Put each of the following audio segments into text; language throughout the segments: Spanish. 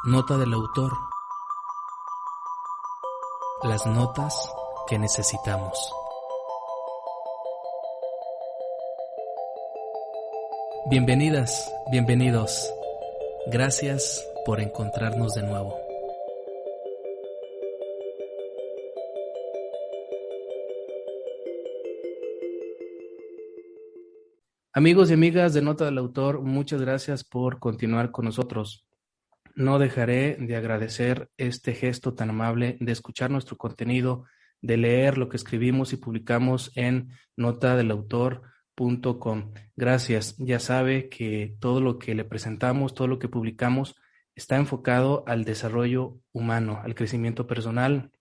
Nota del autor. Las notas que necesitamos. Bienvenidas, bienvenidos. Gracias por encontrarnos de nuevo. Amigos y amigas de Nota del Autor, muchas gracias por continuar con nosotros. No dejaré de agradecer este gesto tan amable de escuchar nuestro contenido, de leer lo que escribimos y publicamos en notadelautor.com. Gracias. Ya sabe que todo lo que le presentamos, todo lo que publicamos está enfocado al desarrollo humano, al crecimiento personal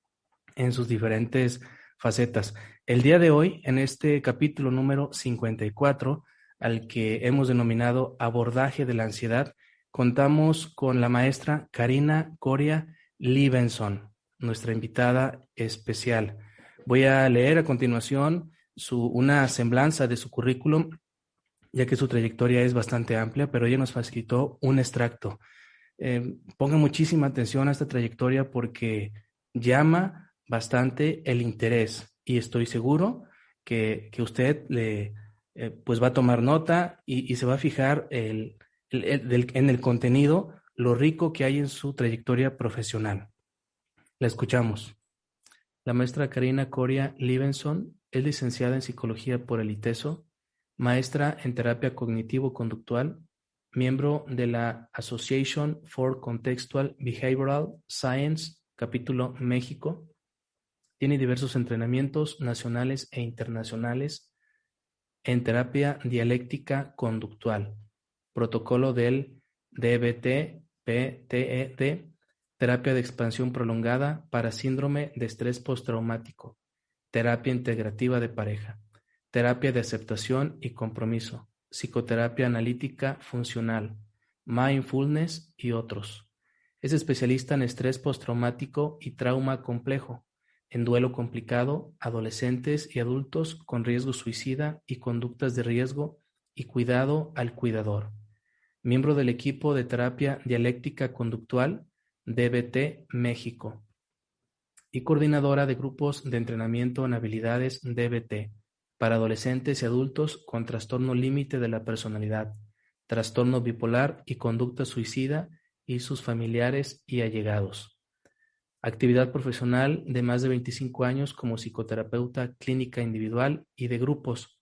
en sus diferentes facetas. El día de hoy, en este capítulo número 54, al que hemos denominado Abordaje de la Ansiedad, contamos con la maestra Karina Coria Libenson, nuestra invitada especial. Voy a leer a continuación una semblanza de su currículum, ya que su trayectoria es bastante amplia, pero ella nos facilitó un extracto. Ponga muchísima atención a esta trayectoria porque llama bastante el interés y estoy seguro que usted pues va a tomar nota y se va a fijar en el contenido, lo rico que hay en su trayectoria profesional. La escuchamos. La maestra Karina Coria Libenson es licenciada en Psicología por el ITESO, maestra en Terapia Cognitivo-Conductual, miembro de la Association for Contextual Behavioral Science, capítulo México. Tiene diversos entrenamientos nacionales e internacionales en terapia dialéctica conductual, protocolo del DBT-PTED, terapia de expansión prolongada para síndrome de estrés postraumático, terapia integrativa de pareja, terapia de aceptación y compromiso, psicoterapia analítica funcional, mindfulness y otros. Es especialista en estrés postraumático y trauma complejo, en duelo complicado, adolescentes y adultos con riesgo suicida y conductas de riesgo y cuidado al cuidador. Miembro del equipo de terapia dialéctica conductual DBT México y coordinadora de grupos de entrenamiento en habilidades DBT para adolescentes y adultos con trastorno límite de la personalidad, trastorno bipolar y conducta suicida y sus familiares y allegados. Actividad profesional de más de 25 años como psicoterapeuta clínica individual y de grupos,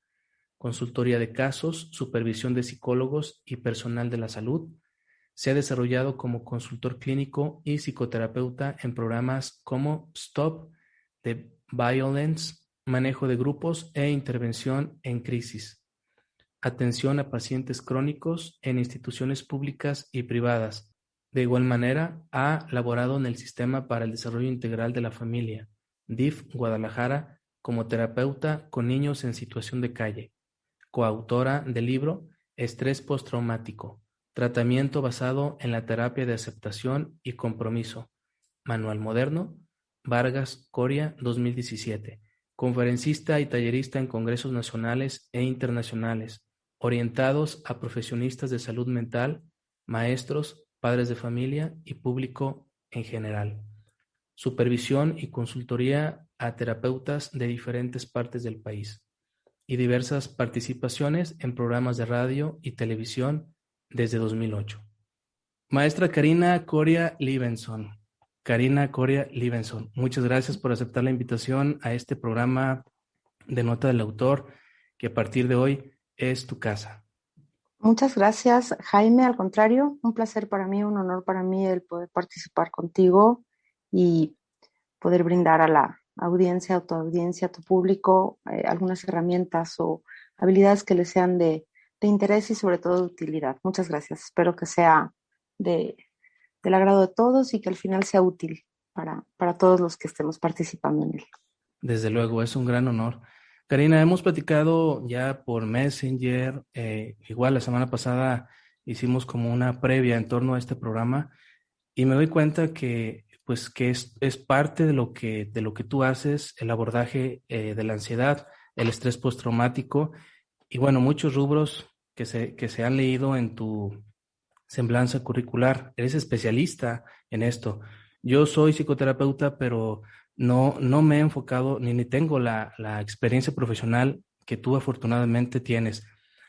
consultoría de casos, supervisión de psicólogos y personal de la salud. Se ha desarrollado como consultor clínico y psicoterapeuta en programas como Stop the Violence, manejo de grupos e intervención en crisis. Atención a pacientes crónicos en instituciones públicas y privadas. De igual manera, ha laborado en el Sistema para el Desarrollo Integral de la Familia, DIF Guadalajara, como terapeuta con niños en situación de calle. Coautora del libro Estrés Postraumático, tratamiento basado en la terapia de aceptación y compromiso. Manual Moderno, Vargas Coria, 2017. Conferencista y tallerista en congresos nacionales e internacionales, orientados a profesionistas de salud mental, maestros, padres de familia y público en general. Supervisión y consultoría a terapeutas de diferentes partes del país y diversas participaciones en programas de radio y televisión desde 2008. Maestra Karina Coria Libenson. Karina Coria Libenson, muchas gracias por aceptar la invitación a este programa de Nota del Autor, que a partir de hoy es tu casa. Muchas gracias, Jaime. Al contrario, un placer para mí, un honor para mí el poder participar contigo y poder brindar a la audiencia, a tu audiencia, a tu público, algunas herramientas o habilidades que les sean de interés y sobre todo de utilidad. Muchas gracias. Espero que sea del agrado de todos y que al final sea útil para todos los que estemos participando en él. Desde luego, es un gran honor. Karina, hemos platicado ya por Messenger, igual la semana pasada hicimos como una previa en torno a este programa y me doy cuenta que es parte de lo que tú haces, el abordaje de la ansiedad, el estrés postraumático y bueno, muchos rubros que se han leído en tu semblanza curricular. Eres especialista en esto. Yo soy psicoterapeuta, pero no me he enfocado ni tengo la experiencia profesional que tú afortunadamente tienes.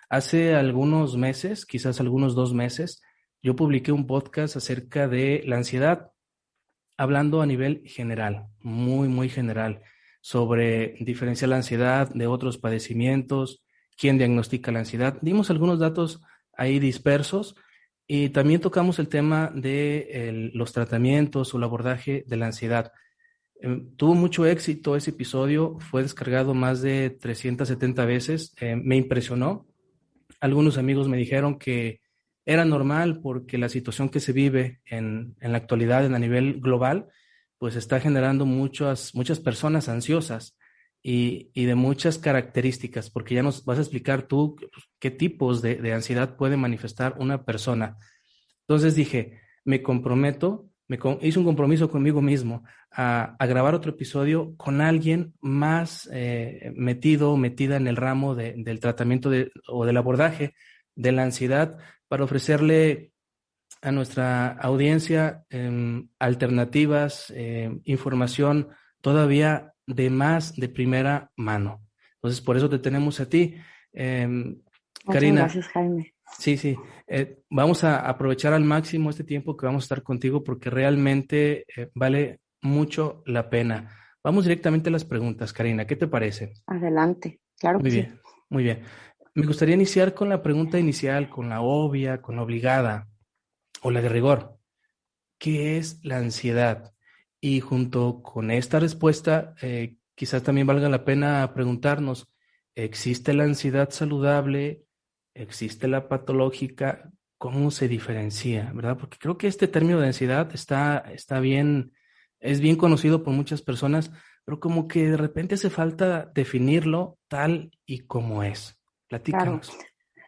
Hace algunos meses, quizás algunos 2 meses, yo publiqué un podcast acerca de la ansiedad, hablando a nivel general, muy general, sobre diferenciar la ansiedad de otros padecimientos, quién diagnostica la ansiedad. Dimos algunos datos ahí dispersos y también tocamos el tema de los tratamientos o el abordaje de la ansiedad. Tuvo mucho éxito ese episodio, fue descargado más de 370 veces, me impresionó. Algunos amigos me dijeron que era normal porque la situación que se vive en la actualidad a nivel global, pues está generando muchas personas ansiosas y de muchas características, porque ya nos vas a explicar tú qué tipos de ansiedad puede manifestar una persona. Entonces dije, me comprometo, hice un compromiso conmigo mismo a grabar otro episodio con alguien más metido o metida en el ramo del tratamiento o del abordaje de la ansiedad para ofrecerle a nuestra audiencia alternativas, información todavía de primera mano. Entonces, por eso te tenemos a ti. Muchas Karina, gracias, Jaime. sí, sí. Vamos a aprovechar al máximo este tiempo que vamos a estar contigo porque realmente vale mucho la pena. Vamos directamente a las preguntas, Karina. ¿Qué te parece? Adelante, claro Muy que sí. bien, muy bien. Me gustaría iniciar con la pregunta inicial, con la obvia, con la obligada o la de rigor. ¿Qué es la ansiedad? Y junto con esta respuesta, quizás también valga la pena preguntarnos, ¿existe la ansiedad saludable? ¿Existe la patológica? ¿Cómo se diferencia? ¿Verdad? Porque creo que este término de ansiedad está bien, es bien conocido por muchas personas, pero como que de repente hace falta definirlo tal y como es. Claro. Platícanos.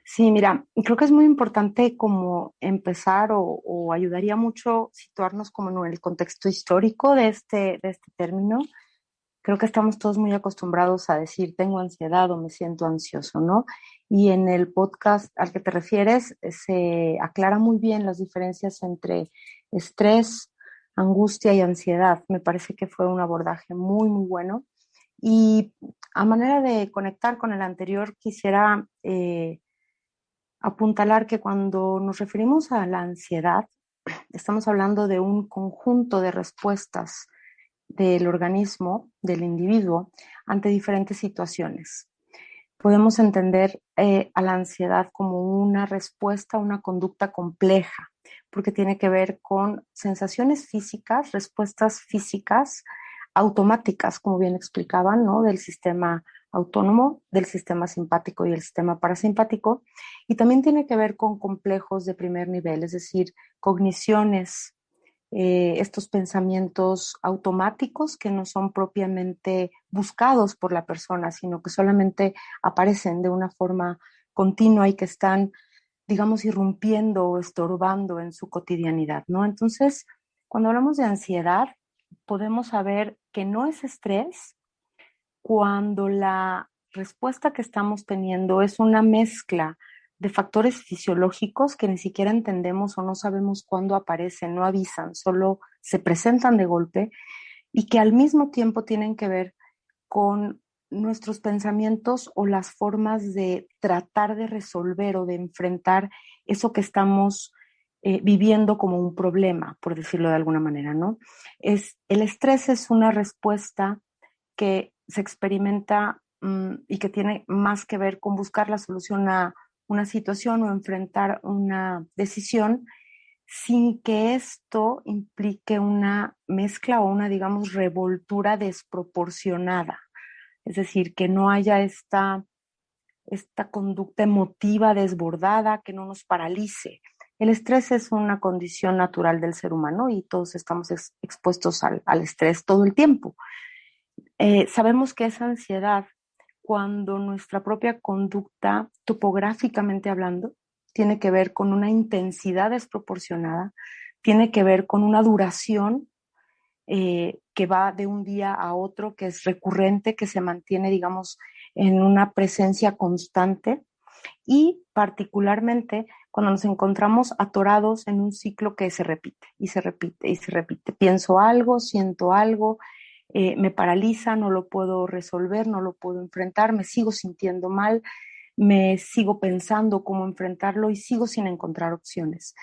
Sí, mira, creo que es muy importante como empezar o ayudaría mucho situarnos como en el contexto histórico de este término. Creo que estamos todos muy acostumbrados a decir tengo ansiedad o me siento ansioso, ¿no? Y en el podcast al que te refieres se aclara muy bien las diferencias entre estrés, angustia y ansiedad. Me parece que fue un abordaje muy bueno. Y a manera de conectar con el anterior, quisiera apuntalar que cuando nos referimos a la ansiedad, estamos hablando de un conjunto de respuestas del organismo, del individuo, ante diferentes situaciones. Podemos entender a la ansiedad como una respuesta, una conducta compleja, porque tiene que ver con sensaciones físicas, respuestas físicas automáticas, como bien explicaban, ¿no? Del sistema autónomo, del sistema simpático y el sistema parasimpático, y también tiene que ver con complejos de primer nivel, es decir, cogniciones, estos pensamientos automáticos que no son propiamente buscados por la persona, sino que solamente aparecen de una forma continua y que están, digamos, irrumpiendo o estorbando en su cotidianidad, ¿no? Entonces, cuando hablamos de ansiedad, podemos saber que no es estrés cuando la respuesta que estamos teniendo es una mezcla de factores fisiológicos que ni siquiera entendemos o no sabemos cuándo aparecen, no avisan, solo se presentan de golpe y que al mismo tiempo tienen que ver con nuestros pensamientos o las formas de tratar de resolver o de enfrentar eso que estamos viviendo como un problema, por decirlo de alguna manera, ¿no? El estrés es una respuesta que se experimenta y que tiene más que ver con buscar la solución a una situación o enfrentar una decisión sin que esto implique una mezcla o una, digamos, revoltura desproporcionada. Es decir, que no haya esta conducta emotiva desbordada que no nos paralice. El estrés es una condición natural del ser humano y todos estamos expuestos al estrés todo el tiempo. Sabemos que esa ansiedad, cuando nuestra propia conducta, topográficamente hablando, tiene que ver con una intensidad desproporcionada, tiene que ver con una duración que va de un día a otro, que es recurrente, que se mantiene, digamos, en una presencia constante y particularmente cuando nos encontramos atorados en un ciclo que se repite y se repite y se repite. Pienso algo, siento algo, me paraliza, no lo puedo resolver, no lo puedo enfrentar, me sigo sintiendo mal, me sigo pensando cómo enfrentarlo y sigo sin encontrar opciones.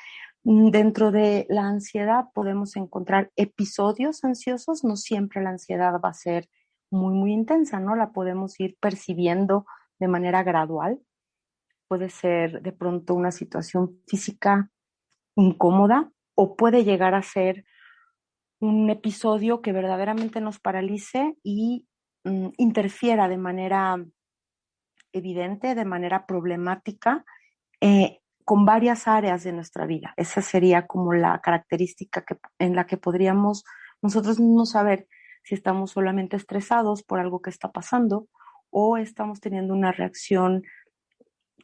Dentro de la ansiedad podemos encontrar episodios ansiosos, no siempre la ansiedad va a ser muy, muy intensa, ¿no? La podemos ir percibiendo de manera gradual. Puede ser de pronto una situación física incómoda o puede llegar a ser un episodio que verdaderamente nos paralice y interfiera de manera evidente, de manera problemática, con varias áreas de nuestra vida. Esa sería como la característica en la que podríamos nosotros mismos saber si estamos solamente estresados por algo que está pasando o estamos teniendo una reacción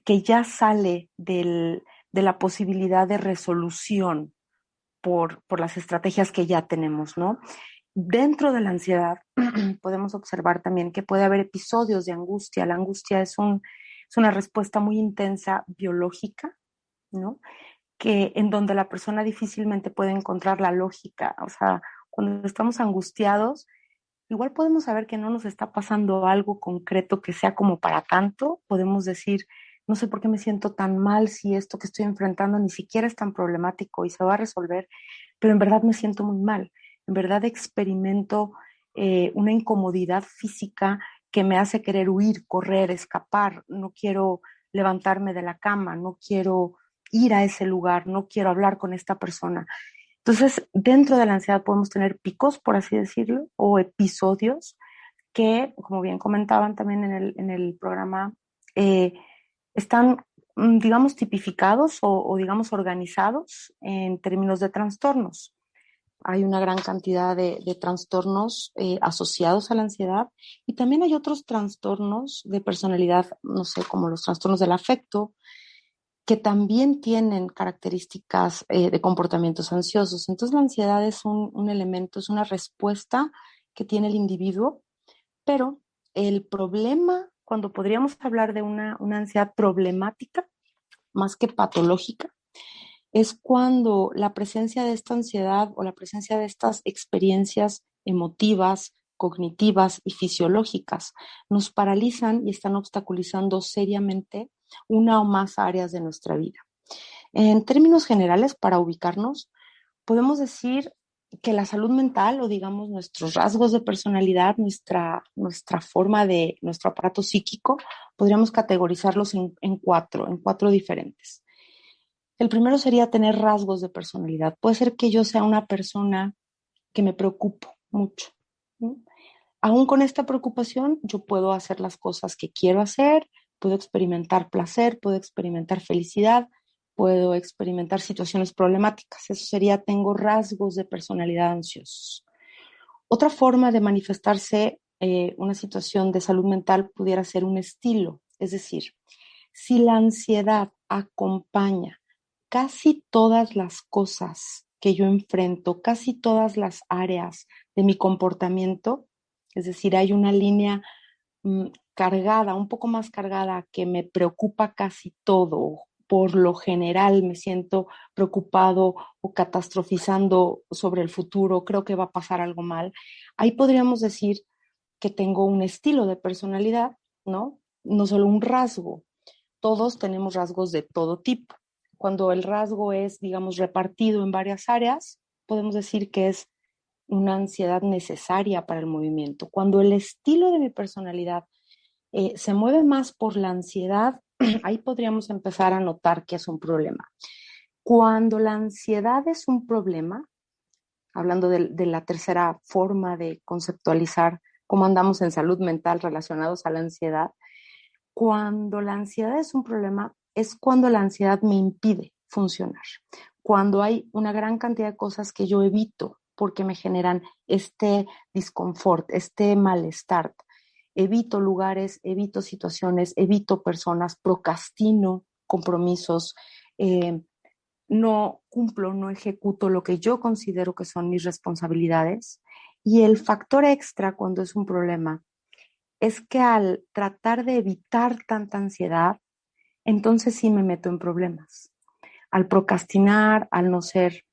que ya sale de la posibilidad de resolución por las estrategias que ya tenemos, ¿no? Dentro de la ansiedad podemos observar también que puede haber episodios de angustia. La angustia es una respuesta muy intensa biológica, ¿no? Que en donde la persona difícilmente puede encontrar la lógica. O sea, cuando estamos angustiados, igual podemos saber que no nos está pasando algo concreto que sea como para tanto. Podemos decir, no sé por qué me siento tan mal si esto que estoy enfrentando ni siquiera es tan problemático y se va a resolver, pero en verdad me siento muy mal. En verdad experimento una incomodidad física que me hace querer huir, correr, escapar. No quiero levantarme de la cama, no quiero ir a ese lugar, no quiero hablar con esta persona. Entonces, dentro de la ansiedad podemos tener picos, por así decirlo, o episodios que, como bien comentaban también en el programa, eh, están, digamos, tipificados o, digamos, organizados en términos de trastornos. Hay una gran cantidad de trastornos asociados a la ansiedad y también hay otros trastornos de personalidad, no sé, como los trastornos del afecto, que también tienen características de comportamientos ansiosos. Entonces la ansiedad es un elemento, es una respuesta que tiene el individuo, pero el problema, cuando podríamos hablar de una ansiedad problemática, más que patológica, es cuando la presencia de esta ansiedad o la presencia de estas experiencias emotivas, cognitivas y fisiológicas nos paralizan y están obstaculizando seriamente una o más áreas de nuestra vida. En términos generales, para ubicarnos, podemos decir que la salud mental o digamos nuestros rasgos de personalidad, nuestra forma de, nuestro aparato psíquico, podríamos categorizarlos en cuatro diferentes. El primero sería tener rasgos de personalidad. Puede ser que yo sea una persona que me preocupo mucho, ¿no? Aún con esta preocupación, yo puedo hacer las cosas que quiero hacer, puedo experimentar placer, puedo experimentar felicidad, puedo experimentar situaciones problemáticas. Eso sería, tengo rasgos de personalidad ansiosos. Otra forma de manifestarse una situación de salud mental pudiera ser un estilo. Es decir, si la ansiedad acompaña casi todas las cosas que yo enfrento, casi todas las áreas de mi comportamiento, es decir, hay una línea cargada, un poco más cargada, que me preocupa casi todo. Por lo general me siento preocupado o catastrofizando sobre el futuro, creo que va a pasar algo mal. Ahí podríamos decir que tengo un estilo de personalidad, ¿no? No solo un rasgo. Todos tenemos rasgos de todo tipo. Cuando el rasgo es, digamos, repartido en varias áreas, podemos decir que es una ansiedad necesaria para el movimiento. Cuando el estilo de mi personalidad se mueve más por la ansiedad, ahí podríamos empezar a notar que es un problema. Cuando la ansiedad es un problema, hablando de la tercera forma de conceptualizar cómo andamos en salud mental relacionados a la ansiedad, cuando la ansiedad es un problema, es cuando la ansiedad me impide funcionar. Cuando hay una gran cantidad de cosas que yo evito porque me generan este disconfort, este malestar. Evito lugares, evito situaciones, evito personas, procrastino compromisos, no cumplo, no ejecuto lo que yo considero que son mis responsabilidades. Y el factor extra cuando es un problema es que al tratar de evitar tanta ansiedad, entonces sí me meto en problemas. al procrastinar, al no ser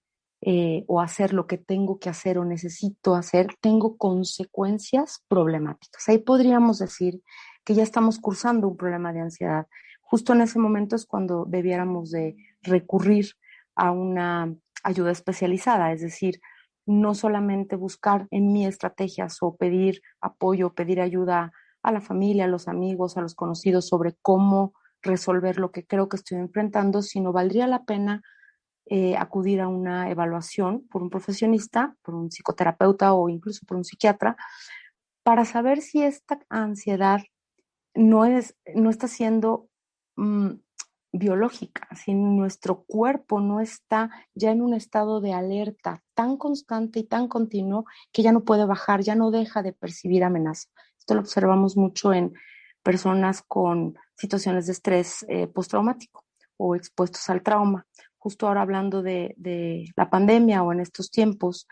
o hacer lo que tengo que hacer o necesito hacer, tengo consecuencias problemáticas. Ahí podríamos decir que ya estamos cursando un problema de ansiedad. Justo en ese momento es cuando debiéramos de recurrir a una ayuda especializada, es decir, no solamente buscar en mí estrategias o pedir apoyo, pedir ayuda a la familia, a los amigos, a los conocidos sobre cómo resolver lo que creo que estoy enfrentando, sino valdría la pena acudir a una evaluación por un profesionista, por un psicoterapeuta o incluso por un psiquiatra, para saber si esta ansiedad no está siendo mmm, biológica, si nuestro cuerpo no está ya en un estado de alerta tan constante y tan continuo que ya no puede bajar, ya no deja de percibir amenaza. Esto lo observamos mucho en personas con situaciones de estrés postraumático o expuestos al trauma. Justo ahora hablando de la pandemia o en estos tiempos,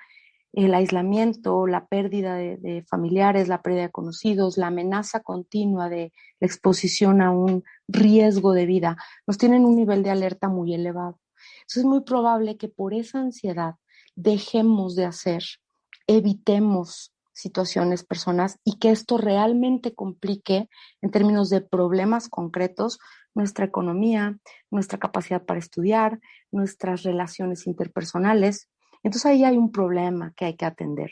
el aislamiento, la pérdida de familiares, la pérdida de conocidos, la amenaza continua de la exposición a un riesgo de vida, nos tienen un nivel de alerta muy elevado. Entonces es muy probable que por esa ansiedad dejemos de hacer, evitemos situaciones, personas, y que esto realmente complique en términos de problemas concretos nuestra economía, nuestra capacidad para estudiar, nuestras relaciones interpersonales. Entonces ahí hay un problema que hay que atender.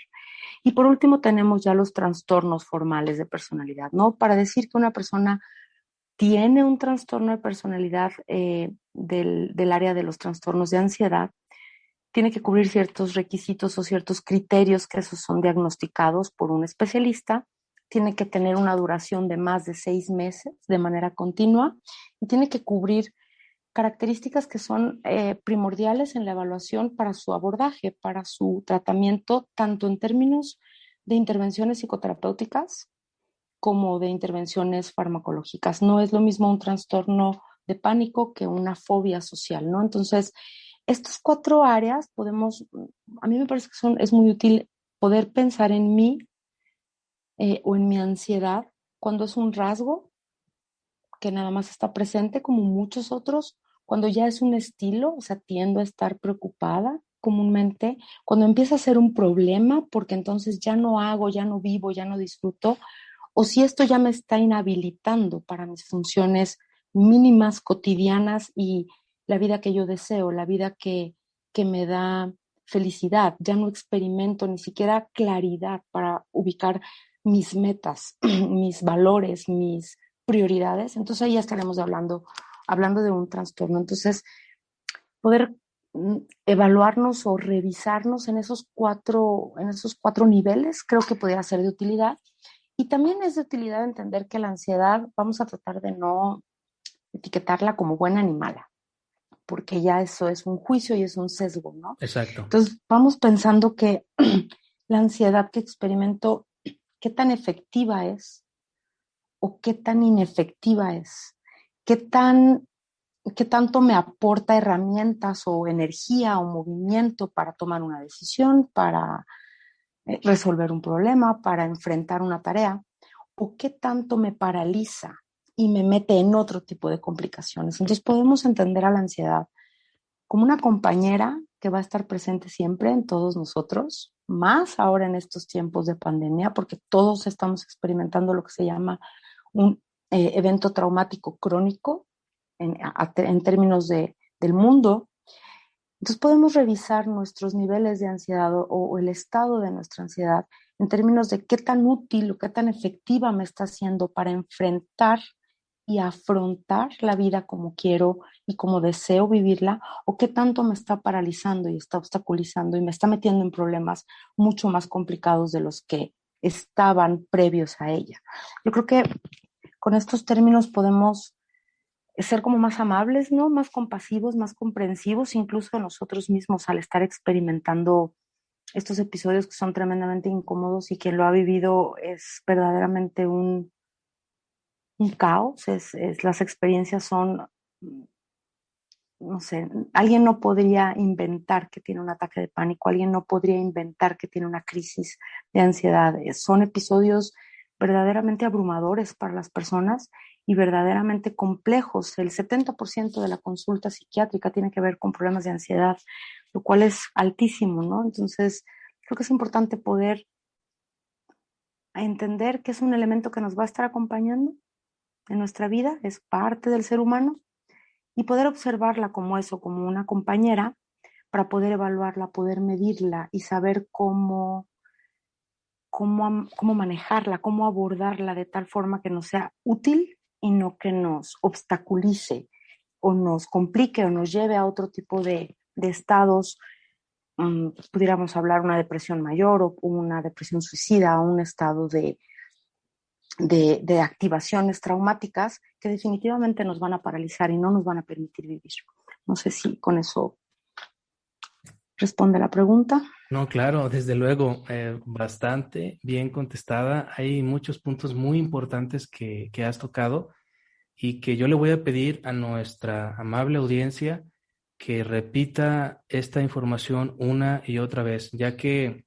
Y por último tenemos ya los trastornos formales de personalidad, ¿no? Para decir que una persona tiene un trastorno de personalidad del área de los trastornos de ansiedad, tiene que cubrir ciertos requisitos o ciertos criterios que esos son diagnosticados por un especialista, tiene que tener una duración de más de 6 meses de manera continua y tiene que cubrir características que son primordiales en la evaluación para su abordaje, para su tratamiento, tanto en términos de intervenciones psicoterapéuticas como de intervenciones farmacológicas. No es lo mismo un trastorno de pánico que una fobia social, ¿no? Entonces, estas 4 áreas a mí me parece que es muy útil poder pensar en mí o en mi ansiedad cuando es un rasgo que nada más está presente como muchos otros, cuando ya es un estilo, o sea, tiendo a estar preocupada comúnmente, cuando empieza a ser un problema, porque entonces ya no hago, ya no vivo, ya no disfruto, o si esto ya me está inhabilitando para mis funciones mínimas, cotidianas y la vida que yo deseo, la vida que me da felicidad, ya no experimento ni siquiera claridad para ubicar mis metas, mis valores, mis prioridades, entonces ahí ya estaremos hablando de un trastorno. Entonces, poder evaluarnos o revisarnos en esos cuatro niveles, creo que podría ser de utilidad. Y también es de utilidad entender que la ansiedad, vamos a tratar de no etiquetarla como buena ni mala, porque ya eso es un juicio y es un sesgo, ¿no? Exacto. Entonces, vamos pensando que la ansiedad que experimento, qué tan efectiva es o qué tan inefectiva es, qué tan qué tanto me aporta herramientas o energía o movimiento para tomar una decisión, para resolver un problema, para enfrentar una tarea, o qué tanto me paraliza y me mete en otro tipo de complicaciones. Entonces podemos entender a la ansiedad como una compañera que va a estar presente siempre en todos nosotros, más ahora en estos tiempos de pandemia, porque todos estamos experimentando lo que se llama un evento traumático crónico en términos del mundo. Entonces podemos revisar nuestros niveles de ansiedad o el estado de nuestra ansiedad en términos de qué tan útil o qué tan efectiva me está haciendo para enfrentar y afrontar la vida como quiero y como deseo vivirla, o qué tanto me está paralizando y está obstaculizando y me está metiendo en problemas mucho más complicados de los que estaban previos a ella. Yo creo que con estos términos podemos ser como más amables, ¿no? Más compasivos, más comprensivos, incluso de nosotros mismos al estar experimentando estos episodios que son tremendamente incómodos y quien lo ha vivido es verdaderamente un caos, las experiencias son, no sé, alguien no podría inventar que tiene un ataque de pánico, alguien no podría inventar que tiene una crisis de ansiedad. Son episodios verdaderamente abrumadores para las personas y verdaderamente complejos. El 70% de la consulta psiquiátrica tiene que ver con problemas de ansiedad, lo cual es altísimo, ¿no? Entonces, creo que es importante poder entender que es un elemento que nos va a estar acompañando en nuestra vida, es parte del ser humano, y poder observarla como eso, como una compañera, para poder evaluarla, poder medirla y saber cómo manejarla, cómo abordarla de tal forma que nos sea útil y no que nos obstaculice o nos complique o nos lleve a otro tipo de estados. Pudiéramos hablar una depresión mayor o una depresión suicida o un estado de activaciones traumáticas que definitivamente nos van a paralizar y no nos van a permitir vivir. No sé si con eso responde la pregunta. No, claro, desde luego, bastante bien contestada. Hay muchos puntos muy importantes que has tocado y que yo le voy a pedir a nuestra amable audiencia que repita esta información una y otra vez, ya que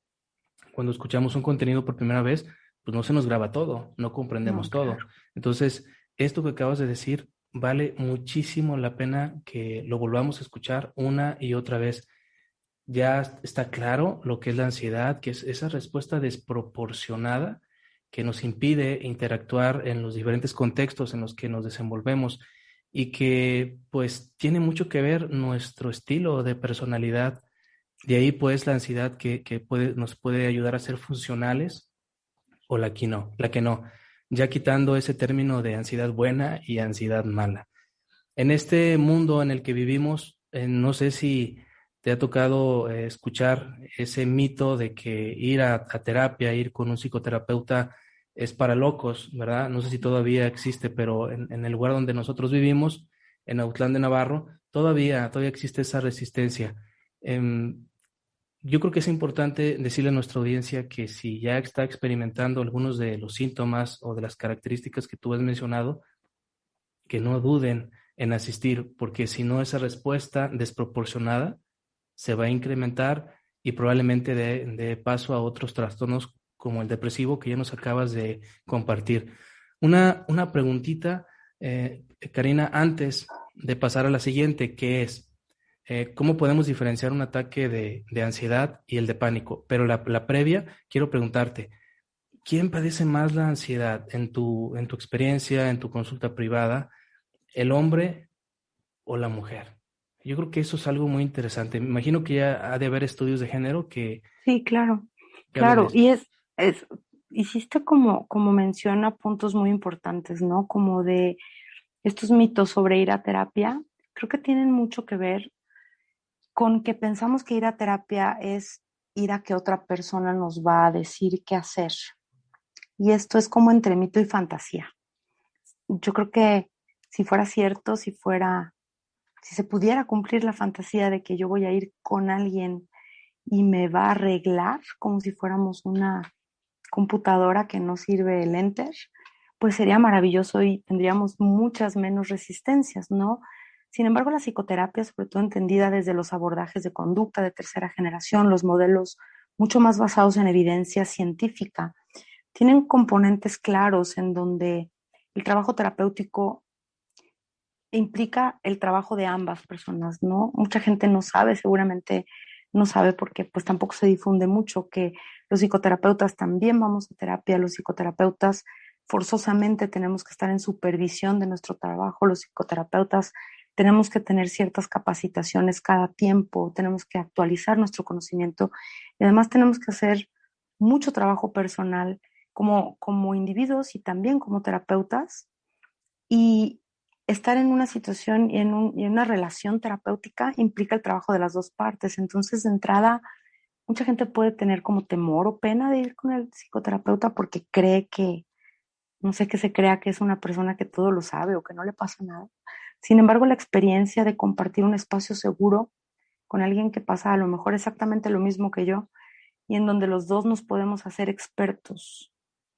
cuando escuchamos un contenido por primera vez, pues no se nos graba todo, no comprendemos No, todo. claro. Entonces, esto que acabas de decir vale muchísimo la pena que lo volvamos a escuchar una y otra vez. Ya está claro lo que es la ansiedad, que es esa respuesta desproporcionada que nos impide interactuar en los diferentes contextos en los que nos desenvolvemos y que pues tiene mucho que ver nuestro estilo de personalidad. De ahí pues la ansiedad que nos puede ayudar a ser funcionales o la que no, ya quitando ese término de ansiedad buena y ansiedad mala. En este mundo en el que vivimos, no sé si te ha tocado escuchar ese mito de que ir a terapia, ir con un psicoterapeuta es para locos, ¿verdad? No sé si todavía existe, pero en el lugar donde nosotros vivimos, en Autlán de Navarro, todavía existe esa resistencia. Em, yo creo que es importante decirle a nuestra audiencia que si ya está experimentando algunos de los síntomas o de las características que tú has mencionado, que no duden en asistir, porque si no, esa respuesta desproporcionada se va a incrementar y probablemente dé paso a otros trastornos como el depresivo que ya nos acabas de compartir. Una preguntita, Karina, antes de pasar a la siguiente, que es, ¿cómo podemos diferenciar un ataque de ansiedad y el de pánico? Pero la previa, quiero preguntarte, ¿quién padece más la ansiedad en tu experiencia, en tu consulta privada? ¿El hombre o la mujer? Yo creo que eso es algo muy interesante. Me imagino que ya ha de haber estudios de género Sí, claro, que hablen de claro. esto. Y hiciste como menciona puntos muy importantes, ¿no? Como de estos mitos sobre ir a terapia, creo que tienen mucho que ver con que pensamos que ir a terapia es ir a que otra persona nos va a decir qué hacer. Y esto es como entre mito y fantasía. Yo creo que si fuera cierto, si se pudiera cumplir la fantasía de que yo voy a ir con alguien y me va a arreglar como si fuéramos una computadora que no sirve el enter, pues sería maravilloso y tendríamos muchas menos resistencias, ¿no? Sin embargo, la psicoterapia, sobre todo entendida desde los abordajes de conducta de tercera generación, los modelos mucho más basados en evidencia científica, tienen componentes claros en donde el trabajo terapéutico implica el trabajo de ambas personas, ¿no? Mucha gente no sabe, seguramente no sabe porque pues tampoco se difunde mucho que los psicoterapeutas también vamos a terapia, los psicoterapeutas forzosamente tenemos que estar en supervisión de nuestro trabajo, los psicoterapeutas tenemos que tener ciertas capacitaciones cada tiempo, tenemos que actualizar nuestro conocimiento y además tenemos que hacer mucho trabajo personal como individuos y también como terapeutas y estar en una situación y en una relación terapéutica implica el trabajo de las dos partes. Entonces, de entrada, mucha gente puede tener como temor o pena de ir con el psicoterapeuta porque cree que, no sé, que se crea que es una persona que todo lo sabe o que no le pasa nada. Sin embargo, la experiencia de compartir un espacio seguro con alguien que pasa a lo mejor exactamente lo mismo que yo y en donde los dos nos podemos hacer expertos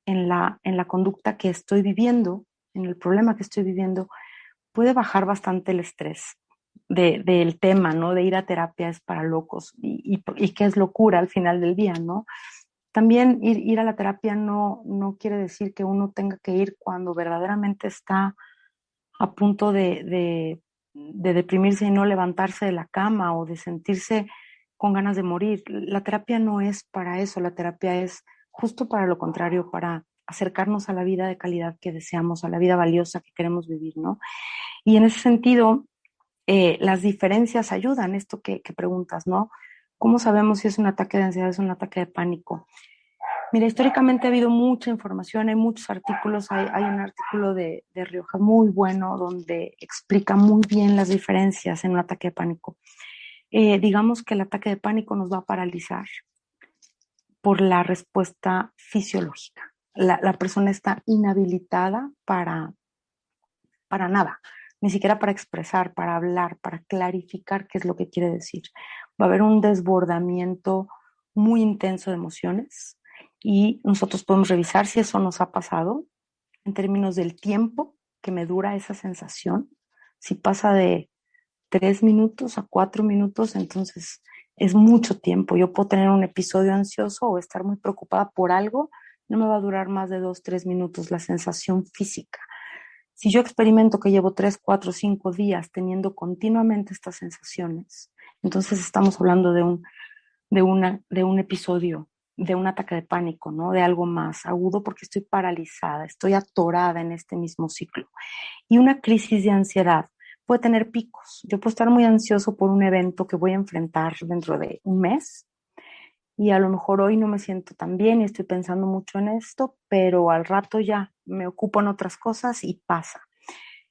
en la conducta que estoy viviendo, en el problema que estoy viviendo, puede bajar bastante el estrés del tema, ¿no? De ir a terapia es para locos y que es locura al final del día, ¿no? También ir a la terapia no quiere decir que uno tenga que ir cuando verdaderamente está a punto de deprimirse y no levantarse de la cama o de sentirse con ganas de morir. La terapia no es para eso, la terapia es justo para lo contrario, para acercarnos a la vida de calidad que deseamos, a la vida valiosa que queremos vivir, ¿no? Y en ese sentido, las diferencias ayudan, esto que preguntas, ¿no? ¿Cómo sabemos si es un ataque de ansiedad, es un ataque de pánico? Mira, históricamente ha habido mucha información, hay muchos artículos, hay un artículo de Rioja muy bueno donde explica muy bien las diferencias en un ataque de pánico. Digamos que el ataque de pánico nos va a paralizar por la respuesta fisiológica. La persona está inhabilitada para nada, ni siquiera para expresar, para hablar, para clarificar qué es lo que quiere decir. Va a haber un desbordamiento muy intenso de emociones y nosotros podemos revisar si eso nos ha pasado en términos del tiempo que me dura esa sensación. Si pasa de 3 minutos a 4 minutos, entonces es mucho tiempo. Yo puedo tener un episodio ansioso o estar muy preocupada por algo, no me va a durar más de 2, 3 minutos la sensación física. Si yo experimento que llevo 3, 4, 5 días teniendo continuamente estas sensaciones, entonces estamos hablando de un episodio, de un ataque de pánico, ¿no? De algo más agudo porque estoy paralizada, estoy atorada en este mismo ciclo. Y una crisis de ansiedad puede tener picos. Yo puedo estar muy ansioso por un evento que voy a enfrentar dentro de un mes y a lo mejor hoy no me siento tan bien y estoy pensando mucho en esto, pero al rato ya me ocupo en otras cosas y pasa.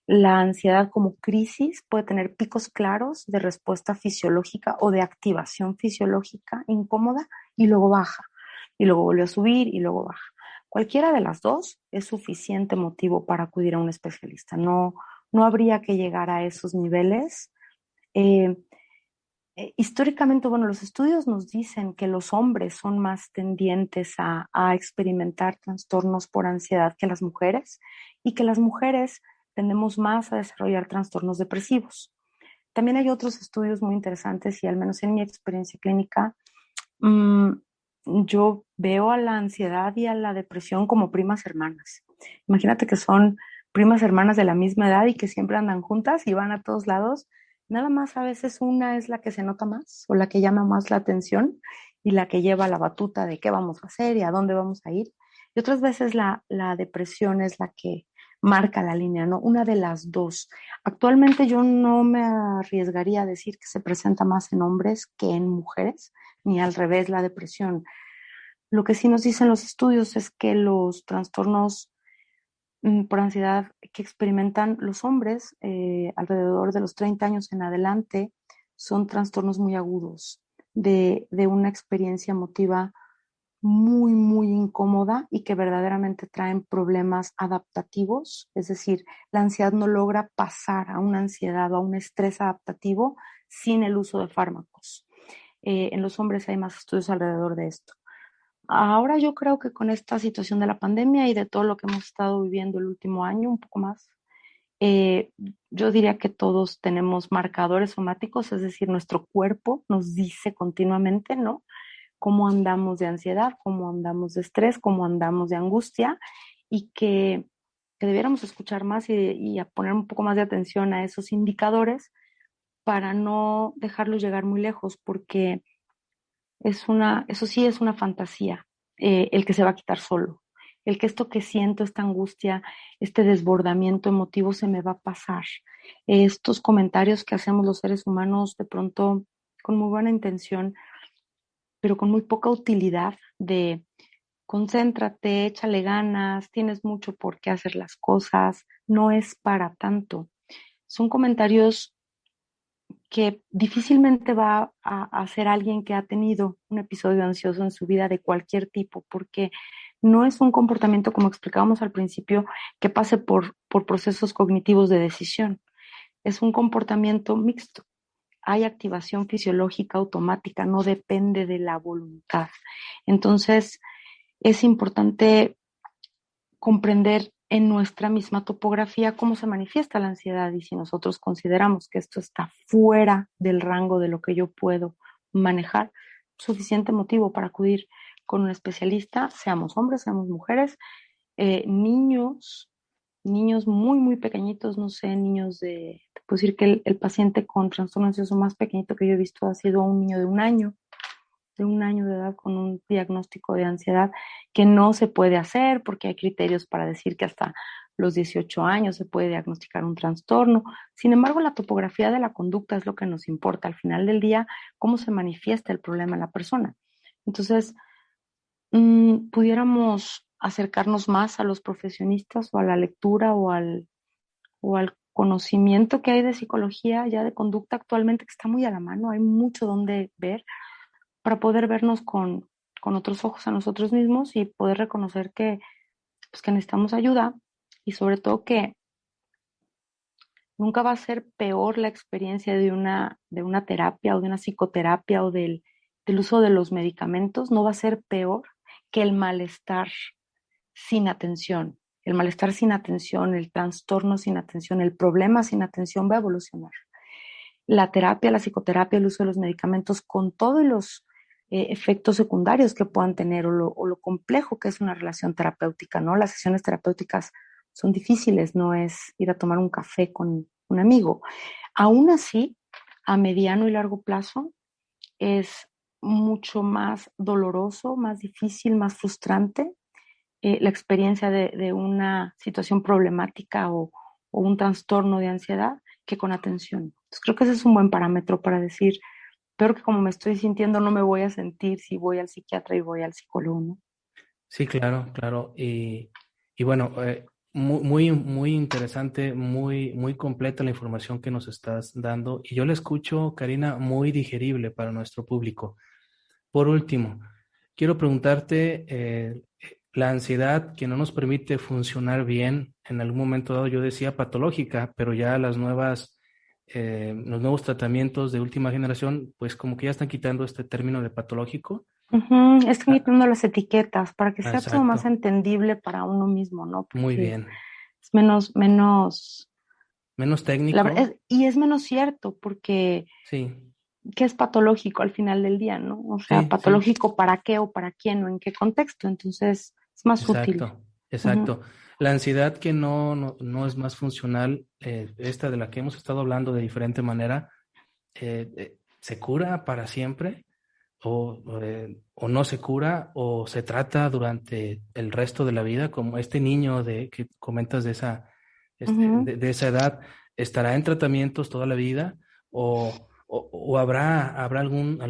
La ansiedad como crisis puede tener picos claros de respuesta fisiológica o de activación fisiológica incómoda y luego baja, y luego vuelve a subir y luego baja. Cualquiera de las dos es suficiente motivo para acudir a un especialista. No, no habría que llegar a esos niveles. Eh, Históricamente, bueno, los estudios nos dicen que los hombres son más tendientes a experimentar trastornos por ansiedad que las mujeres y que las mujeres tendemos más a desarrollar trastornos depresivos. También hay otros estudios muy interesantes y al menos en mi experiencia clínica, mmm, yo veo a la ansiedad y a la depresión como primas hermanas. Imagínate que son primas hermanas de la misma edad y que siempre andan juntas y van a todos lados. Nada más a veces una es la que se nota más o la que llama más la atención y la que lleva la batuta de qué vamos a hacer y a dónde vamos a ir. Y otras veces la depresión es la que marca la línea, ¿no? Una de las dos. Actualmente yo no me arriesgaría a decir que se presenta más en hombres que en mujeres, ni al revés la depresión. Lo que sí nos dicen los estudios es que los trastornos por ansiedad que experimentan los hombres alrededor de los 30 años en adelante son trastornos muy agudos de una experiencia emotiva muy, muy incómoda y que verdaderamente traen problemas adaptativos, es decir, la ansiedad no logra pasar a una ansiedad o a un estrés adaptativo sin el uso de fármacos. En los hombres hay más estudios alrededor de esto. Ahora yo creo que con esta situación de la pandemia y de todo lo que hemos estado viviendo el último año, un poco más, eh, yo diría que todos tenemos marcadores somáticos, es decir, nuestro cuerpo nos dice continuamente, ¿no? Cómo andamos de ansiedad, cómo andamos de estrés, cómo andamos de angustia y que debiéramos escuchar más y a poner un poco más de atención a esos indicadores para no dejarlos llegar muy lejos, porque eso sí es una fantasía, el que se va a quitar solo, el que esto que siento, esta angustia, este desbordamiento emotivo se me va a pasar. Estos comentarios que hacemos los seres humanos de pronto con muy buena intención, pero con muy poca utilidad de concéntrate, échale ganas, tienes mucho por qué hacer las cosas, no es para tanto. Son comentarios que difícilmente va a hacer alguien que ha tenido un episodio ansioso en su vida de cualquier tipo, porque no es un comportamiento, como explicábamos al principio, que pase por procesos cognitivos de decisión. Es un comportamiento mixto. Hay activación fisiológica automática, no depende de la voluntad. Entonces, es importante comprender en nuestra misma topografía cómo se manifiesta la ansiedad y si nosotros consideramos que esto está fuera del rango de lo que yo puedo manejar, suficiente motivo para acudir con un especialista, seamos hombres, seamos mujeres, niños, niños muy, muy pequeñitos, no sé, te puedo decir que el paciente con trastorno ansioso más pequeñito que yo he visto ha sido un niño de un año de edad con un diagnóstico de ansiedad que no se puede hacer porque hay criterios para decir que hasta los 18 años se puede diagnosticar un trastorno. Sin embargo, la topografía de la conducta es lo que nos importa. Al final del día, cómo se manifiesta el problema en la persona. Entonces, pudiéramos acercarnos más a los profesionistas o a la lectura o al conocimiento que hay de psicología, ya de conducta actualmente, que está muy a la mano, hay mucho donde ver para poder vernos con otros ojos a nosotros mismos y poder reconocer que, pues, que necesitamos ayuda y sobre todo que nunca va a ser peor la experiencia de una terapia o de una psicoterapia o del uso de los medicamentos, no va a ser peor que el malestar sin atención. El malestar sin atención, el trastorno sin atención, el problema sin atención va a evolucionar. La terapia, la psicoterapia, el uso de los medicamentos con todos los efectos secundarios que puedan tener o lo complejo que es una relación terapéutica, ¿no? Las sesiones terapéuticas son difíciles, no es ir a tomar un café con un amigo. Aún así, a mediano y largo plazo es mucho más doloroso, más difícil, más frustrante la experiencia de una situación problemática o un trastorno de ansiedad que con atención. Entonces, creo que ese es un buen parámetro para decir, peor que como me estoy sintiendo, no me voy a sentir si voy al psiquiatra y voy al psicólogo, ¿no? Sí, claro, claro. Y bueno, muy interesante, muy completa la información que nos estás dando. Y yo la escucho, Karina, muy digerible para nuestro público. Por último, quiero preguntarte, la ansiedad que no nos permite funcionar bien, en algún momento dado yo decía patológica, pero ya los nuevos tratamientos de última generación, pues como que ya están quitando este término de patológico. Están Ah, quitando las etiquetas para que sea todo más exacto, entendible para uno mismo, ¿no? muy Porque bien. es menos, Menos técnico, y es menos cierto, porque sí, ¿qué es patológico al final del día, no? O sea, sí, sí, patológico para qué o para quién o en qué contexto. Entonces, es más útil. exacto, Ujú, exacto. La ansiedad que no es más funcional, esta de la que hemos estado hablando de diferente manera, ¿se cura para siempre? O no se cura? ¿O se trata durante el resto de la vida? Como este niño que comentas ujú, de esa edad, ¿estará en tratamientos toda la vida? ¿O habrá algún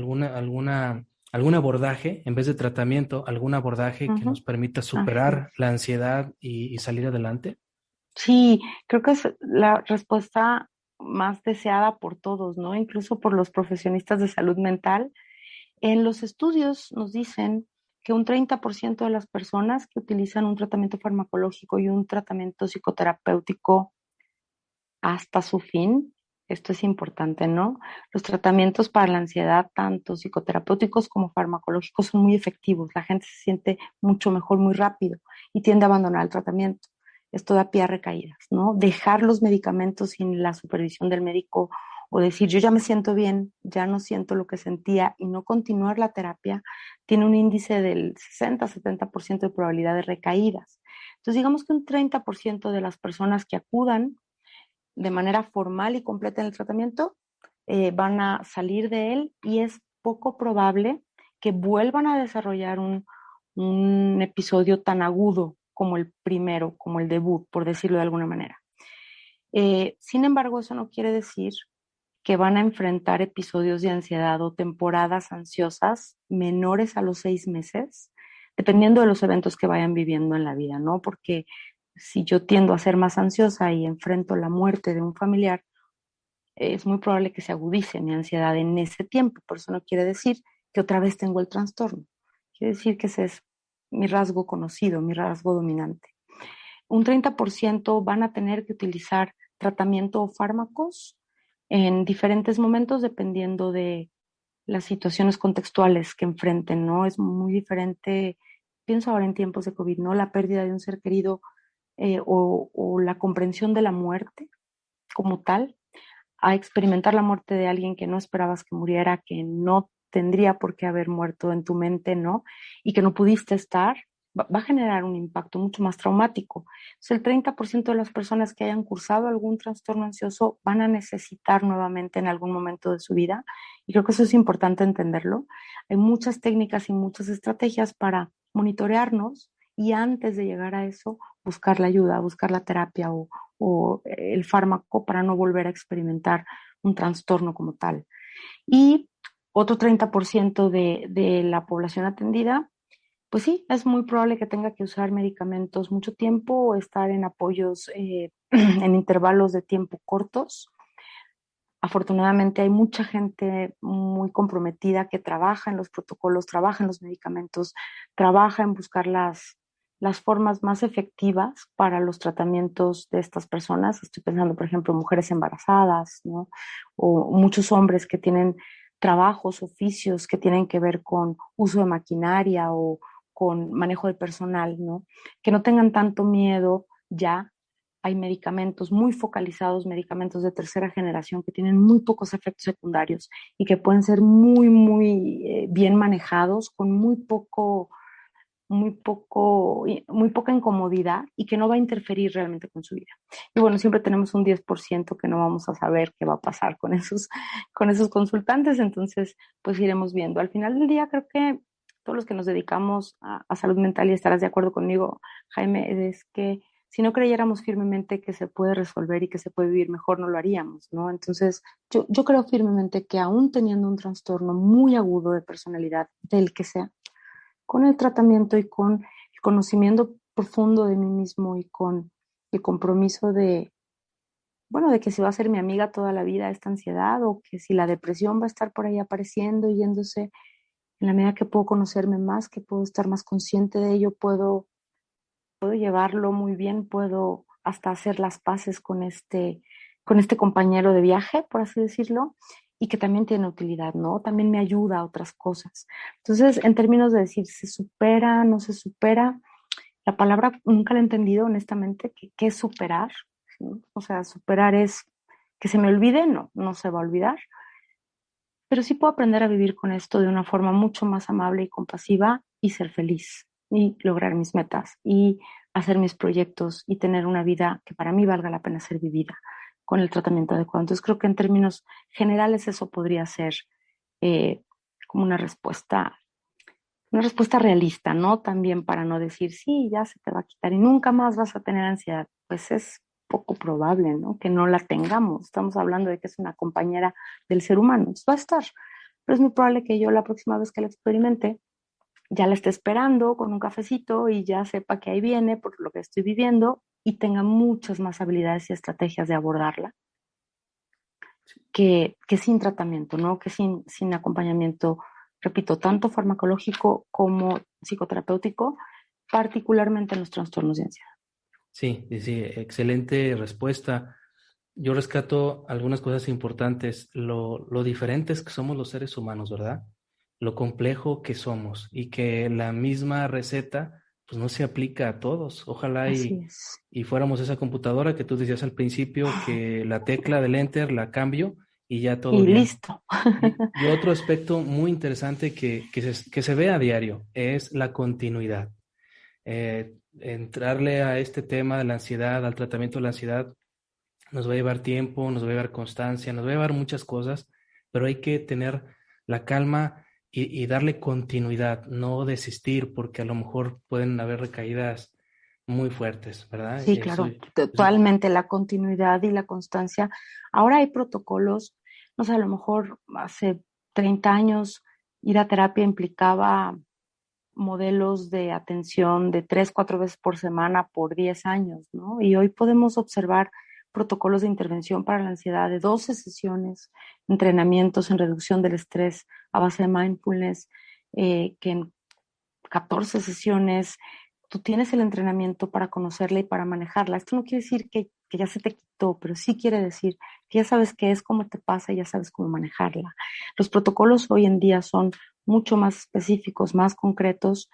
abordaje, en vez de tratamiento, algún abordaje que nos ujú. permita Así superar es. la ansiedad y salir adelante? Sí, creo que es la respuesta más deseada por todos, ¿no? Incluso por los profesionistas de salud mental. En los estudios nos dicen que un 30% de las personas que utilizan un tratamiento farmacológico y un tratamiento psicoterapéutico hasta su fin, esto es importante, ¿no? Los tratamientos para la ansiedad, tanto psicoterapéuticos como farmacológicos, son muy efectivos. La gente se siente mucho mejor muy rápido y tiende a abandonar el tratamiento. Esto da pie a recaídas, ¿no? Dejar los medicamentos sin la supervisión del médico o decir, yo ya me siento bien, ya no siento lo que sentía y no continuar la terapia, tiene un índice del 60-70% de probabilidad de recaídas. Entonces, digamos que un 30% de las personas que acudan de manera formal y completa en el tratamiento, van a salir de él y es poco probable que vuelvan a desarrollar un episodio tan agudo como el primero, como el debut, por decirlo de alguna manera. Sin embargo, eso no quiere decir que van a enfrentar episodios de ansiedad o temporadas ansiosas menores a los 6 meses, dependiendo de los eventos que vayan viviendo en la vida, ¿no? Porque si yo tiendo a ser más ansiosa y enfrento la muerte de un familiar, es muy probable que se agudice mi ansiedad en ese tiempo. Por eso no quiere decir que otra vez tengo el trastorno. Quiere decir que ese es mi rasgo conocido, mi rasgo dominante. Un 30% van a tener que utilizar tratamiento o fármacos en diferentes momentos dependiendo de las situaciones contextuales que enfrenten, ¿no? Es muy diferente, pienso ahora en tiempos de COVID, ¿no? La pérdida de un ser querido o la comprensión de la muerte como tal, a experimentar la muerte de alguien que no esperabas que muriera, que no tendría por qué haber muerto en tu mente, ¿no? Y que no pudiste estar, va a generar un impacto mucho más traumático. Entonces, el 30% de las personas que hayan cursado algún trastorno ansioso van a necesitar nuevamente en algún momento de su vida, y creo que eso es importante entenderlo. Hay muchas técnicas y muchas estrategias para monitorearnos y antes de llegar a eso, buscar la ayuda, buscar la terapia o el fármaco para no volver a experimentar un trastorno como tal. Y otro 30% de la población atendida, pues sí, es muy probable que tenga que usar medicamentos mucho tiempo o estar en apoyos en intervalos de tiempo cortos. Afortunadamente hay mucha gente muy comprometida que trabaja en los protocolos, trabaja en los medicamentos, trabaja en buscar las formas más efectivas para los tratamientos de estas personas. Estoy pensando, por ejemplo, en mujeres embarazadas, ¿no? O muchos hombres que tienen trabajos, oficios que tienen que ver con uso de maquinaria o con manejo de personal, ¿no? Que no tengan tanto miedo ya. Hay medicamentos muy focalizados, medicamentos de tercera generación que tienen muy pocos efectos secundarios y que pueden ser muy bien manejados con muy poca incomodidad y que no va a interferir realmente con su vida. Y bueno, siempre tenemos un 10% que no vamos a saber qué va a pasar con esos consultantes, entonces pues iremos viendo. Al final del día creo que todos los que nos dedicamos a salud mental, y estarás de acuerdo conmigo, Jaime, es que si no creyéramos firmemente que se puede resolver y que se puede vivir mejor, no lo haríamos, ¿no? Entonces, yo creo firmemente que aún teniendo un trastorno muy agudo de personalidad, del que sea, con el tratamiento y con el conocimiento profundo de mí mismo y con el compromiso de, bueno, de que si va a ser mi amiga toda la vida esta ansiedad o que si la depresión va a estar por ahí apareciendo y yéndose, en la medida que puedo conocerme más, que puedo estar más consciente de ello, puedo llevarlo muy bien, puedo hasta hacer las paces con este compañero de viaje, por así decirlo, y que también tiene utilidad, ¿no? También me ayuda a otras cosas. Entonces, en términos de decir, ¿se supera, no se supera? La palabra nunca la he entendido, honestamente, ¿qué es superar? ¿No? O sea, superar es que se me olvide, no, no se va a olvidar, pero sí puedo aprender a vivir con esto de una forma mucho más amable y compasiva y ser feliz y lograr mis metas y hacer mis proyectos y tener una vida que para mí valga la pena ser vivida con el tratamiento adecuado. Entonces creo que en términos generales eso podría ser eh, como una respuesta realista, ¿no? También para no decir, sí, ya se te va a quitar y nunca más vas a tener ansiedad. Pues es poco probable, ¿no? Que no la tengamos. Estamos hablando de que es una compañera del ser humano. Entonces va a estar. Pero es muy probable que yo la próxima vez que la experimente ya la esté esperando con un cafecito y ya sepa que ahí viene por lo que estoy viviendo y tenga muchas más habilidades y estrategias de abordarla que sin tratamiento, ¿no? Que sin acompañamiento, repito, tanto farmacológico como psicoterapéutico, particularmente en los trastornos de ansiedad. Sí, sí, sí, excelente respuesta. Yo rescato algunas cosas importantes, lo diferentes que somos los seres humanos, ¿verdad? Lo complejo que somos y que la misma receta pues no se aplica a todos. Ojalá Así es. y fuéramos esa computadora que tú decías al principio, que la tecla del enter la cambio y ya todo Y bien. listo. Y otro aspecto muy interesante que se ve a diario es la continuidad. Entrarle a este tema de la ansiedad, al tratamiento de la ansiedad, nos va a llevar tiempo, nos va a llevar constancia, nos va a llevar muchas cosas, pero hay que tener la calma y darle continuidad, no desistir, porque a lo mejor pueden haber recaídas muy fuertes, ¿verdad? Sí, claro, totalmente la continuidad y la constancia. Ahora hay protocolos, no sé, a lo mejor hace 30 años ir a terapia implicaba modelos de atención de 3, 4 veces por semana por 10 años, ¿no? Y hoy podemos observar protocolos de intervención para la ansiedad de 12 sesiones, entrenamientos en reducción del estrés a base de mindfulness, que en 14 sesiones tú tienes el entrenamiento para conocerla y para manejarla. Esto no quiere decir que ya se te quitó, pero sí quiere decir que ya sabes qué es, cómo te pasa y ya sabes cómo manejarla. Los protocolos hoy en día son mucho más específicos, más concretos,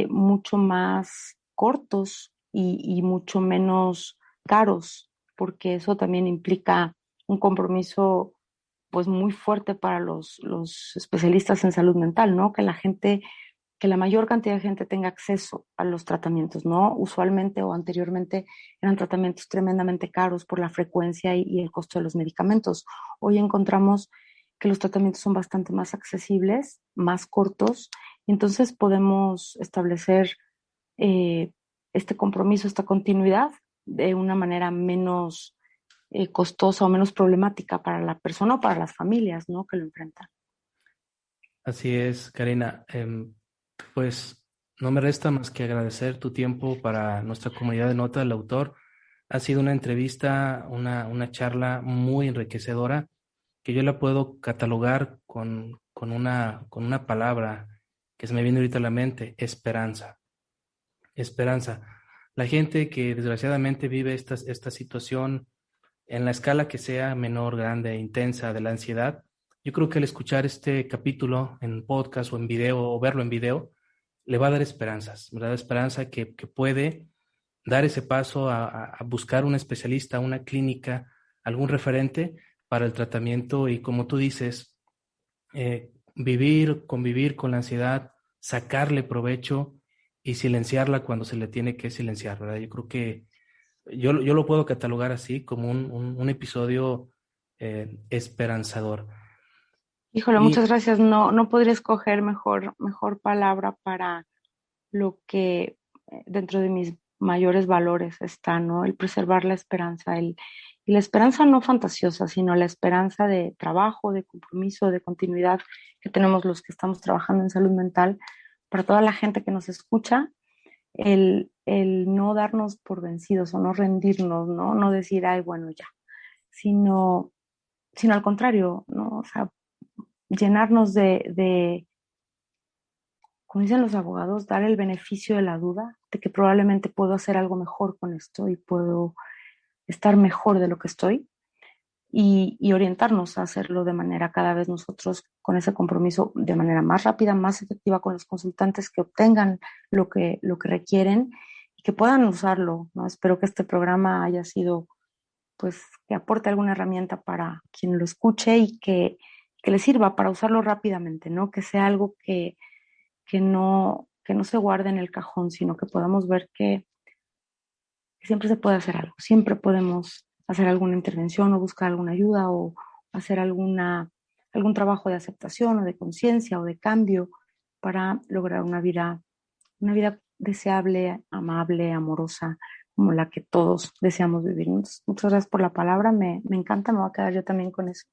mucho más cortos y mucho menos caros, porque eso también implica un compromiso pues muy fuerte para los especialistas en salud mental, ¿no? Que la gente que la mayor cantidad de gente tenga acceso a los tratamientos, ¿no? Usualmente o anteriormente eran tratamientos tremendamente caros por la frecuencia y el costo de los medicamentos. Hoy encontramos que los tratamientos son bastante más accesibles, más cortos, y entonces podemos establecer este compromiso, esta continuidad de una manera menos costosa o menos problemática para la persona o para las familias, ¿no?, que lo enfrentan. Así es, Karina. Pues no me resta más que agradecer tu tiempo para nuestra comunidad de Nota del Autor. Ha sido una entrevista, una charla muy enriquecedora que yo la puedo catalogar con una palabra que se me viene ahorita a la mente: esperanza. Esperanza. La gente que desgraciadamente vive esta situación en la escala que sea, menor, grande, intensa, de la ansiedad, yo creo que al escuchar este capítulo en podcast o en video o verlo en video, le va a dar esperanzas, ¿verdad? Esperanza que puede dar ese paso a buscar un especialista, una clínica, algún referente para el tratamiento y, como tú dices, convivir con la ansiedad, sacarle provecho y silenciarla cuando se le tiene que silenciar, ¿verdad? Yo creo que yo lo puedo catalogar así como un episodio esperanzador. Híjole, Y muchas gracias. No podría escoger mejor palabra para lo que dentro de mis mayores valores está, ¿no? El preservar la esperanza, y la esperanza no fantasiosa, sino la esperanza de trabajo, de compromiso, de continuidad que tenemos los que estamos trabajando en salud mental, para toda la gente que nos escucha, el no darnos por vencidos o no rendirnos, ¿no? No decir, ay, bueno, ya, sino, sino al contrario, ¿no? O sea, llenarnos como dicen los abogados, dar el beneficio de la duda de que probablemente puedo hacer algo mejor con esto y puedo estar mejor de lo que estoy, y orientarnos a hacerlo de manera cada vez nosotros con ese compromiso, de manera más rápida, más efectiva con los consultantes, que obtengan lo que requieren y que puedan usarlo, ¿no? Espero que este programa haya sido, pues, que aporte alguna herramienta para quien lo escuche y que le sirva para usarlo rápidamente, ¿no? Que sea algo que no se guarde en el cajón, sino que podamos ver que siempre se puede hacer algo, siempre podemos hacer alguna intervención o buscar alguna ayuda o hacer algún trabajo de aceptación o de conciencia o de cambio para lograr una vida deseable, amable, amorosa, como la que todos deseamos vivir. Muchas gracias por la palabra, me encanta, me voy a quedar yo también con eso.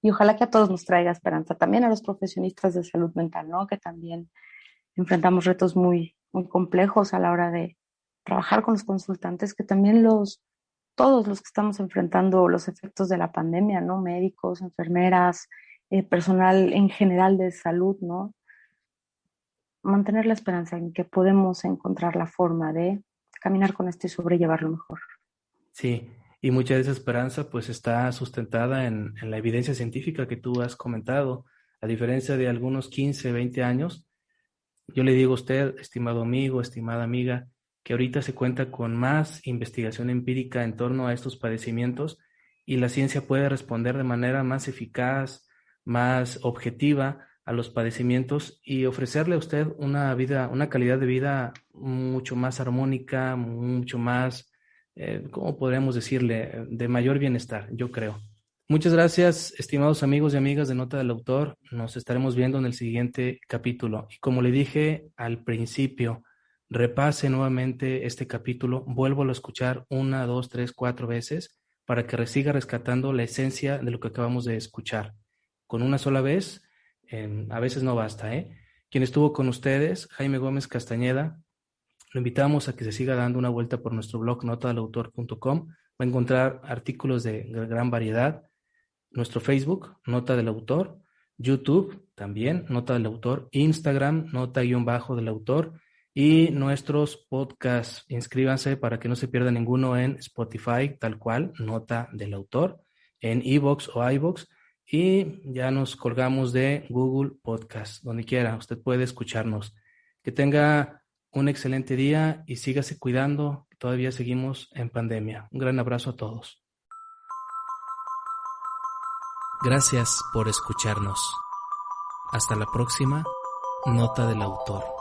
Y ojalá que a todos nos traiga esperanza, también a los profesionistas de salud mental, ¿no? Que también enfrentamos retos muy complejos a la hora de trabajar con los consultantes, que también todos los que estamos enfrentando los efectos de la pandemia, ¿no? Médicos, enfermeras, personal en general de salud, ¿no? Mantener la esperanza en que podemos encontrar la forma de caminar con esto y sobrellevarlo mejor. sí, y mucha de esa esperanza pues está sustentada en la evidencia científica que tú has comentado. A diferencia de algunos 15, 20 años, yo le digo a usted, estimado amigo, estimada amiga, que ahorita se cuenta con más investigación empírica en torno a estos padecimientos y la ciencia puede responder de manera más eficaz, más objetiva a los padecimientos y ofrecerle a usted una calidad de vida mucho más armónica, mucho más, ¿cómo podríamos decirle?, de mayor bienestar, yo creo. Muchas gracias, estimados amigos y amigas de Nota del Autor. Nos estaremos viendo en el siguiente capítulo. Y como le dije al principio, repase nuevamente este capítulo, vuélvalo a escuchar 1, 2, 3, 4 veces para que siga rescatando la esencia de lo que acabamos de escuchar. Con una sola vez, a veces no basta, ¿eh? Quien estuvo con ustedes, Jaime Gómez Castañeda. Lo invitamos a que se siga dando una vuelta por nuestro blog notadelautor.com. Va a encontrar artículos de gran variedad. Nuestro Facebook, Nota del Autor, YouTube también, Nota del Autor, Instagram, Nota-del Autor, y nuestros podcasts. Inscríbanse para que no se pierda ninguno en Spotify, tal cual, Nota del Autor, en iVoox o iVoox, y ya nos colgamos de Google Podcast, donde quiera, usted puede escucharnos. Que tenga un excelente día y sígase cuidando, todavía seguimos en pandemia. Un gran abrazo a todos. Gracias por escucharnos. Hasta la próxima, Nota del Autor.